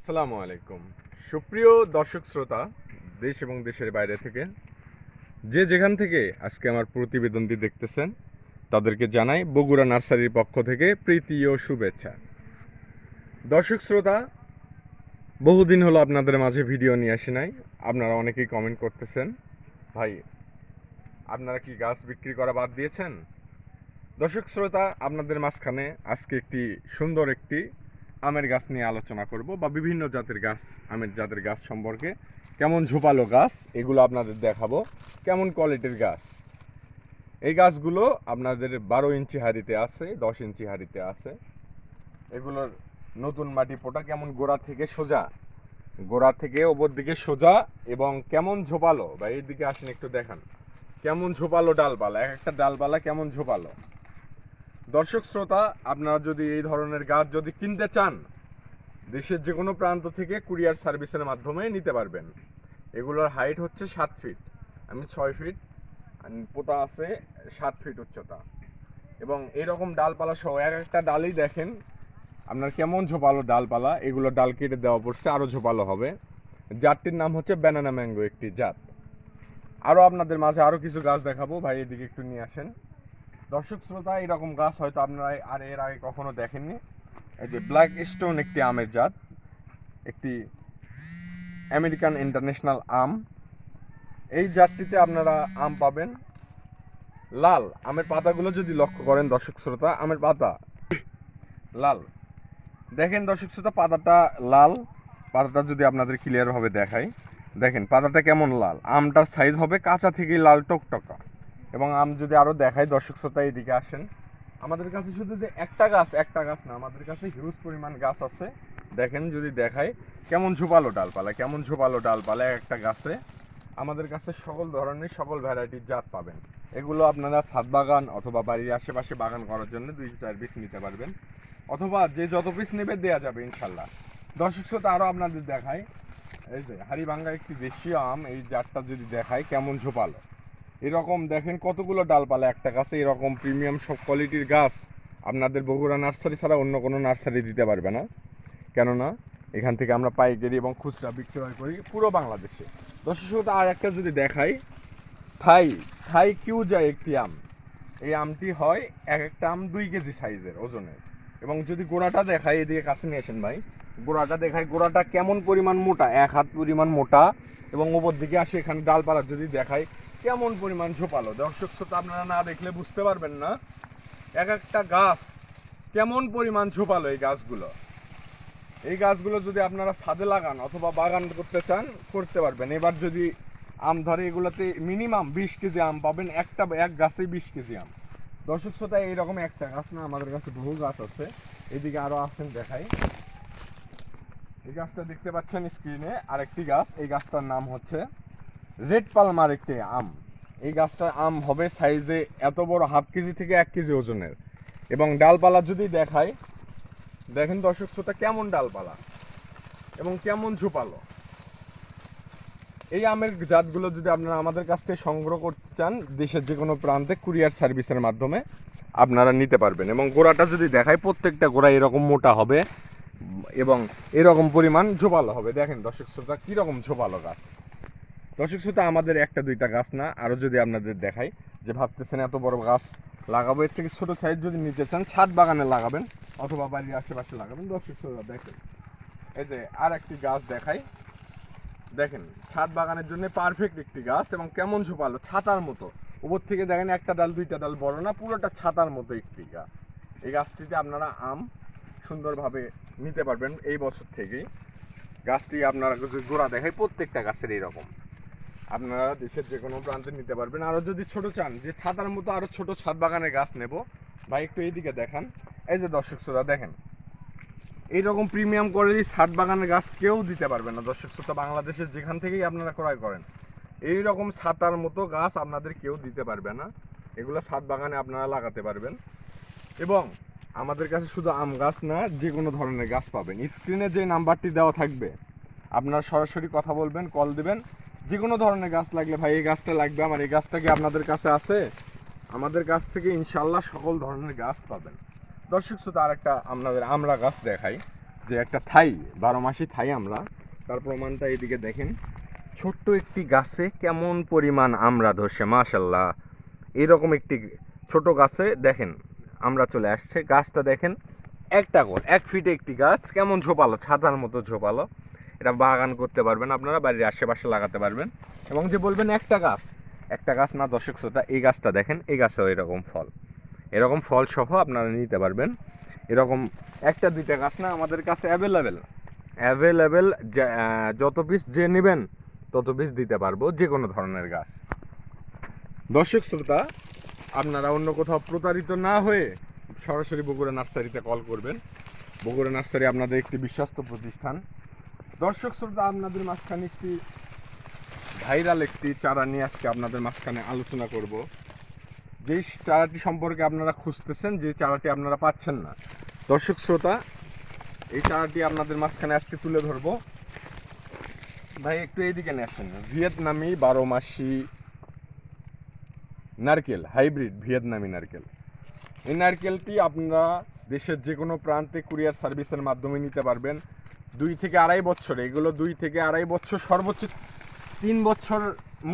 আসসালামু আলাইকুম। সুপ্রিয় দর্শক শ্রোতা, দেশ এবং দেশের বাইরে থেকে যে যেখান থেকে আজকে আমার প্রতিবেদনটি দেখতেছেন, তাদেরকে জানাই বগুড়া নার্সারির পক্ষ থেকে প্রীতি ও শুভেচ্ছা। দর্শক শ্রোতা, বহুদিন হলো আপনাদের মাঝে ভিডিও নিয়ে আসি নাই। আপনারা অনেকেই কমেন্ট করতেছেন, ভাই আপনারা কি গাছ বিক্রি করা বাদ দিয়েছেন? দর্শক শ্রোতা, আপনাদের মাঝখানে আজকে সুন্দর একটি আমের গাছ নিয়ে আলোচনা করব, বা বিভিন্ন জাতের গাছ, আমের জাতের গাছ সম্পর্কে। কেমন ঝোপালো গাছ এগুলো আপনাদের দেখাবো, কেমন কোয়ালিটির গাছ। এই গাছগুলো আপনাদের 12 ইঞ্চি হাঁড়িতে আছে, 10 ইঞ্চি হাঁড়িতে আছে। এগুলোর নতুন মাটি পোটা, কেমন গোড়া থেকে ওপর দিকে সোজা, এবং কেমন ঝোপালো। বা এই দিকে আসেন একটু দেখান, কেমন ঝোপালো ডালপালা, এক একটা ডালপালা কেমন ঝোপালো। দর্শক শ্রোতা, আপনারা যদি এই ধরনের গাছ যদি কিনতে চান, দেশের যে কোনো প্রান্ত থেকে কুরিয়ার সার্ভিসের মাধ্যমে নিতে পারবেন। এগুলোর হাইট হচ্ছে 7 ফিট, আমি 6 ফিট, পোতা আছে 7 ফিট উচ্চতা। এবং এরকম ডালপালা সহ এক একটা ডালই দেখেন আপনার কেমন ঝোপালো ডালপালা। এগুলো ডাল কেটে দেওয়া পড়ছে, আরও ঝোপালো হবে। জাতটির নাম হচ্ছে ব্যানানা ম্যাঙ্গো একটি জাত। আরও আপনাদের মাঝে আরও কিছু গাছ দেখাবো, ভাই এদিকে একটু নিয়ে আসেন। দর্শক শ্রোতা, এরকম গাছ হয়তো আপনারা এর আগে কখনো দেখেননি। এই যে ব্ল্যাক স্টোন একটি আমের জাত, একটি আমেরিকান ইন্টারন্যাশনাল আম। এই জাতটিতে আপনারা আম পাবেন লাল। আমের পাতাগুলো যদি লক্ষ্য করেন দর্শক শ্রোতা, আমের পাতা লাল। দেখেন দর্শক শ্রোতা, পাতাটা লাল। পাতাটা যদি আপনাদের ক্লিয়ারভাবে দেখাই, দেখেন পাতাটা কেমন লাল। আমটার সাইজ হবে কাঁচা থেকেই লাল টকটকা। এবং আম যদি আরও দেখাই দর্শক শ্রোতা, এইদিকে আসেন। আমাদের কাছে শুধু যে একটা গাছ না, আমাদের কাছে হিউজ পরিমাণ গাছ আছে। দেখেন যদি দেখাই, কেমন ঝোপালো ডালপালা একটা গাছে। আমাদের কাছে সকল ধরনের সকল ভ্যারাইটির জাত পাবেন। এগুলো আপনারা ছাদ বাগান অথবা বাড়ির আশেপাশে বাগান করার জন্য 2-4 পিস নিতে পারবেন, অথবা যে যত পিস নেবে দেওয়া যাবে ইনশাল্লাহ। দর্শক শ্রোতা, আরও আপনাদের দেখাই, এই যে হাড়িভাঙ্গা একটি দেশীয় আম। এই জাতটা যদি দেখাই, কেমন ঝোপালো। এরকম দেখেন কতগুলো ডালপালা একটা গাছে। এরকম প্রিমিয়াম সব কোয়ালিটির গাছ আপনাদের বগুড়া নার্সারি ছাড়া অন্য কোনো নার্সারি দিতে পারবে না। কেননা এখান থেকে আমরা পাইকারি এবং খুচরা বিক্রয় করি পুরো বাংলাদেশে। দর্শক, আর একটা যদি দেখাই, থাই থাই কিউজা একটি আম। এই আমটি হয় এক একটা আম 2 কেজি সাইজের ওজনের। এবং যদি গোড়াটা দেখাই, এদিকে কাছে নিয়ে আসেন ভাই, গোড়াটা দেখাই, গোড়াটা কেমন পরিমাণ মোটা, 1 হাত পরিমাণ মোটা। এবং ওপর দিকে আসে, এখানে ডালপালা যদি দেখাই কেমন পরিমাণ ঝোপালো। দর্শক শ্রোতা, আপনারা না দেখলে বুঝতে পারবেন না এক একটা গাছ কেমন পরিমাণ ঝোপালো। এই গাছগুলো যদি আপনারা ছাদে লাগান অথবা বাগান করতে চান, করতে পারবেন। এবার যদি আম ধরে, এগুলোতে মিনিমাম 20 কেজি আম পাবেন, এক গাছে 20 কেজি আম। দর্শক শ্রোতা, এইরকম একটা গাছ না, আমাদের কাছে বহু গাছ আছে। এদিকে আরো আছেন দেখাই, এই গাছটা দেখতে পাচ্ছেন স্ক্রিনে, আরেকটি গাছ। এই গাছটার নাম হচ্ছে রেড পালমার একটি আম। এই গাছটার আম হবে সাইজে এত বড়, 1/2 কেজি থেকে 1 কেজি ওজনের। এবং ডালপালা যদি দেখায়, দেখেন দর্শক শ্রোতা, কেমন ডালপালা এবং কেমন ঝোপালো। এই আমের জাতগুলো যদি আপনারা আমাদের কাছ থেকে সংগ্রহ করতে চান, দেশের যে কোনো প্রান্তে কুরিয়ার সার্ভিসের মাধ্যমে আপনারা নিতে পারবেন। এবং গোড়াটা যদি দেখায়, প্রত্যেকটা গোড়া এরকম মোটা হবে এবং এরকম পরিমাণ ঝোপালো হবে। দেখেন দর্শক শ্রোতা, কীরকম ঝোপালো গাছ। দর্শক শ্রোতা, আমাদের 1-2টা গাছ না, আরও যদি আপনাদের দেখাই, যে ভাবতেছেন এত বড় গাছ লাগাবো, এর থেকে ছোটো সাইজ যদি নিতে চান, ছাদ বাগানে লাগাবেন অথবা বাড়ির আশেপাশে লাগাবেন। দর্শক শ্রোতা দেখেন, এই যে আর একটি গাছ দেখাই, দেখেন ছাদ বাগানের জন্য পারফেক্ট একটি গাছ। এবং কেমন ঝোপালো, ছাতার মতো। উপর থেকে দেখেন একটা ডাল 2টা ডাল বড় না, পুরোটা ছাতার মতো একটি গাছ। এই গাছটিতে আপনারা আম সুন্দরভাবে নিতে পারবেন এই বছর থেকেই। গাছটি আপনারা যদি গোড়া দেখায়, প্রত্যেকটা গাছের এইরকম, আপনারা দেশের যে কোনো প্রান্তে নিতে পারবেন। আরও যদি ছোট চান, যে ছাতার মতো আরও ছোট ছাদ বাগানের গাছ নেব, ভাই একটু এইদিকে দেখান। এই যে দর্শক শ্রোতা দেখেন, এইরকম প্রিমিয়াম কোয়ালিটি ছাদ বাগানের গাছ কেউ দিতে পারবে না। দর্শক শ্রোতা, বাংলাদেশের যেখান থেকেই আপনারা ক্রয় করেন, এই রকম ছাতার মতো গাছ আপনাদের কেউ দিতে পারবে না। এগুলো ছাদ বাগানে আপনারা লাগাতে পারবেন। এবং আমাদের কাছে শুধু আম গাছ না, যে কোনো ধরনের গাছ পাবেন। স্ক্রিনে যে নাম্বারটি দেওয়া থাকবে, আপনারা সরাসরি কথা বলবেন, কল দিবেন। যে কোনো ধরনের গাছ লাগলে, ভাই এই গাছটা লাগবে আমার, এই গাছটা কি আপনাদের কাছে আছে, আমাদের কাছ থেকে ইনশাল্লাহ সকল ধরনের গাছ পাবেন। দর্শক শ্রোতা, আরেকটা আপনাদের আমড়া গাছ দেখাই, যে একটা থাই 12 মাসি থাই আমরা, তার প্রমাণটা এদিকে দেখেন। ছোট্ট একটি গাছে কেমন পরিমাণ আমরা ধরছে, মাশাল্লাহ। এইরকম একটি ছোট গাছে দেখেন আমরা চলে আসছে। গাছটা দেখেন, একটা গোল 1 ফিটে একটি গাছ, কেমন ঝোপালো, ছাতার মতো ঝোপালো। এটা বাগান করতে পারবেন আপনারা, বাড়ির আশেপাশে লাগাতে পারবেন। এবং যে বলবেন একটা গাছ না দর্শক শ্রোতা, এই গাছটা দেখেন, এই গাছেও এরকম ফল সহ আপনারা নিতে পারবেন। এরকম একটা দুইটা গাছ না, আমাদের কাছে অ্যাভেলেবেল যত পিস যে নেবেন তত পিস দিতে পারবো, যে কোনো ধরনের গাছ। দর্শক শ্রোতা, আপনারা অন্য কোথাও প্রতারিত না হয়ে সরাসরি বগুড়া নার্সারিতে কল করবেন। বগুড়া নার্সারি আপনাদের একটি বিশ্বস্ত প্রতিষ্ঠান। দর্শক শ্রোতা, আপনাদের মাঝখানে একটি ভাইরাল একটি চারা নিয়ে আজকে আপনাদের মাঝখানে আলোচনা করব। যেই চারাটি সম্পর্কে আপনারা খুঁজতেছেন, যে চারাটি আপনারা পাচ্ছেন না, দর্শক শ্রোতা, এই চারাটি আপনাদের মাঝখানে আজকে তুলে ধরবো। ভাই একটু এইদিকে নিয়ে আসেন। ভিয়েতনামি 12 মাসি নারকেল, হাইব্রিড ভিয়েতনামি নারকেল। এই নারকেলটি আপনারা দেশের যে কোনো প্রান্তে কুরিয়ার সার্ভিসের মাধ্যমে নিতে পারবেন। 2 থেকে 2.5 বছর, এগুলো 2 থেকে 2.5 বছর, সর্বোচ্চ 3 বছর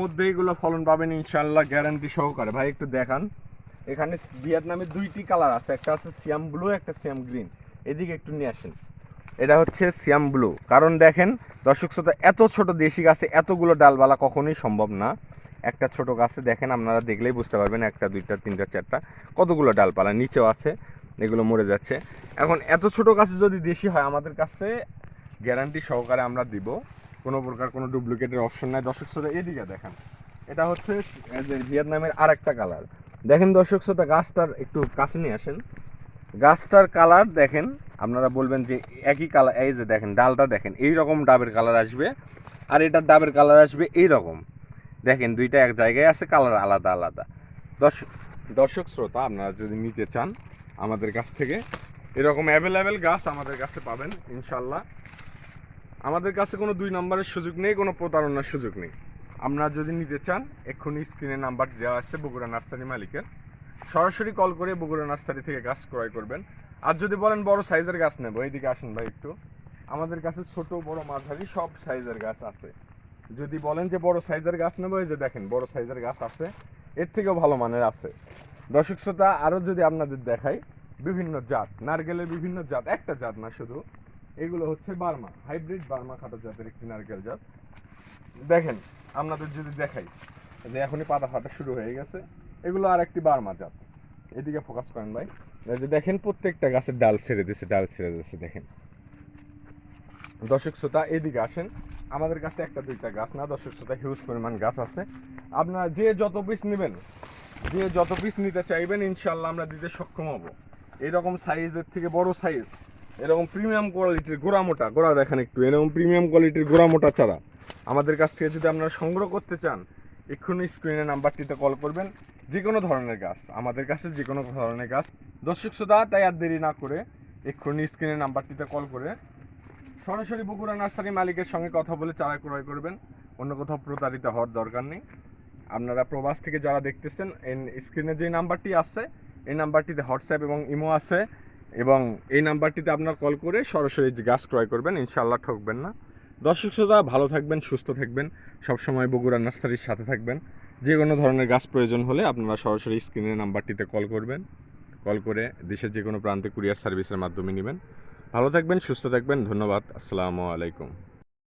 মধ্যে এগুলো ফলন পাবেন ইনশাল্লাহ, গ্যারান্টি সহকারে। ভাই একটু দেখান, এখানে ভিয়েতনামের 2টি কালার আছে, একটা আছে সিয়াম ব্লু, একটা সিয়াম গ্রিন। এদিকে একটু নিয়ে আসেন। এটা হচ্ছে সিয়াম ব্লু। কারণ দেখেন দর্শক শ্রোতা, এত ছোট দেশি গাছে এতগুলো ডালবালা কখনোই সম্ভব না। একটা ছোট গাছে দেখেন, আপনারা দেখলেই বুঝতে পারবেন, 1 2 3 4 5 কতগুলো ডালপালা নিচেও আছে, এগুলো মরে যাচ্ছে। এখন এত ছোট গাছে যদি দেশি হয়, আমাদের কাছে গ্যারান্টি সহকারে আমরা দিব, কোনো প্রকার কোনো ডুপ্লিকেটের অপশন নাই। দর্শক শ্রোতা এদিকে দেখেন, এটা হচ্ছে ভিয়েতনামের আরেকটা কালার। দেখেন দর্শক শ্রোতা, গাছটার একটু কাছে নিয়ে আসেন। গাছটার কালার দেখেন, আপনারা বলবেন যে একই কালার। এই যে দেখেন ডালটা দেখেন, এইরকম ডাবের কালার আসবে, আর এটার ডাবের কালার আসবে এইরকম। দেখেন দুইটা এক জায়গায় আছে, কালার আলাদা আলাদা। দর্শক শ্রোতা, আপনারা যদি নিতে চান আমাদের কাছ থেকে, এরকম অ্যাভেলেবেল গাছ আমাদের কাছে পাবেন ইনশাল্লাহ। আমাদের কাছে কোনো 2 নম্বরের সুযোগ নেই, কোনো প্রতারণার সুযোগ নেই। আপনারা যদি নিতে চান, এক্ষুনি স্ক্রিনে নাম্বার দেওয়া আছে বগুড়া নার্সারি মালিকের, সরাসরি কল করে বগুড়া নার্সারি থেকে গাছ ক্রয় করবেন। আর যদি বলেন বড় সাইজের গাছ নেবো, এইদিকে আসেন ভাই একটু। আমাদের কাছে ছোট বড় মাঝারি সব সাইজের গাছ আছে। যদি বলেন যে বড় সাইজের গাছ নেবো, এই যে দেখেন বড় সাইজের গাছ আছে, এর থেকেও ভালো মানের আছে। দর্শক শ্রোতা, আরও যদি আপনাদের দেখাই, বিভিন্ন জাত নারকেলের, বিভিন্ন জাত, একটা জাত না শুধু, এগুলো হচ্ছে বার্মা হাইব্রিড, বার্মা খাটো জাতের একটি নারকেল জাত। দেখেন আপনাদের যদি দেখাই, যে এখনই পাতা ফাটা শুরু হয়ে গেছে, এগুলো আর একটি বার্মা জাত। এদিকে ফোকাস করেন ভাই, এই যে দেখেন প্রত্যেকটা গাছের ডাল ছেড়ে দিচ্ছে দেখেন। দর্শক শ্রোতা এদিকে আসেন, আমাদের কাছে একটা দুইটা গাছ না দর্শক শ্রোতা, হিউজ পরিমাণ গাছ আছে। আপনারা যে যত পিস নেবেন, যে যত পিস নিতে চাইবেন, ইনশাল্লাহ আমরা দিতে সক্ষম হব। এরকম সাইজের থেকে বড় সাইজ, এরকম প্রিমিয়াম কোয়ালিটির গোড়া দেখেন একটু, এরকম প্রিমিয়াম কোয়ালিটির গোড়া মোটা চারা আমাদের কাছ থেকে যদি আপনারা সংগ্রহ করতে চান, এক্ষুনি স্ক্রিনে নাম্বারটিতে কল করবেন। যে কোনো ধরনের গাছ আমাদের কাছে, যে কোনো ধরনের গাছ। দর্শক শ্রোতা, তাই আর দেরি না করে এক্ষুনি স্ক্রিনে নাম্বারটিতে কল করে সরাসরি বগুড়া নার্সারি মালিকের সঙ্গে কথা বলে চারা ক্রয় করবেন। অন্য কোথাও প্রতারিত হওয়ার দরকার নেই। আপনারা প্রবাস থেকে যারা দেখতেছেন, স্ক্রিনে যে নাম্বারটি আছে, এই নাম্বারটিতে হোয়াটসঅ্যাপ এবং ইমো আছে, এবং এই নাম্বারটিতে আপনারা কল করে সরাসরি গাছ ক্রয় করবেন, ইনশাল্লাহ ঠকবেন না। দর্শক শ্রোতা, ভালো থাকবেন, সুস্থ থাকবেন, সবসময় বগুড়া নার্সারির সাথে থাকবেন। যে কোনো ধরনের গাছ প্রয়োজন হলে আপনারা সরাসরি স্ক্রিনের নাম্বারটিতে কল করবেন, কল করে দেশের যে কোনো প্রান্তে কুরিয়ার সার্ভিসের মাধ্যমে নেবেন। ভালো থাকবেন, সুস্থ থাকবেন, ধন্যবাদ, আসসালামু আলাইকুম।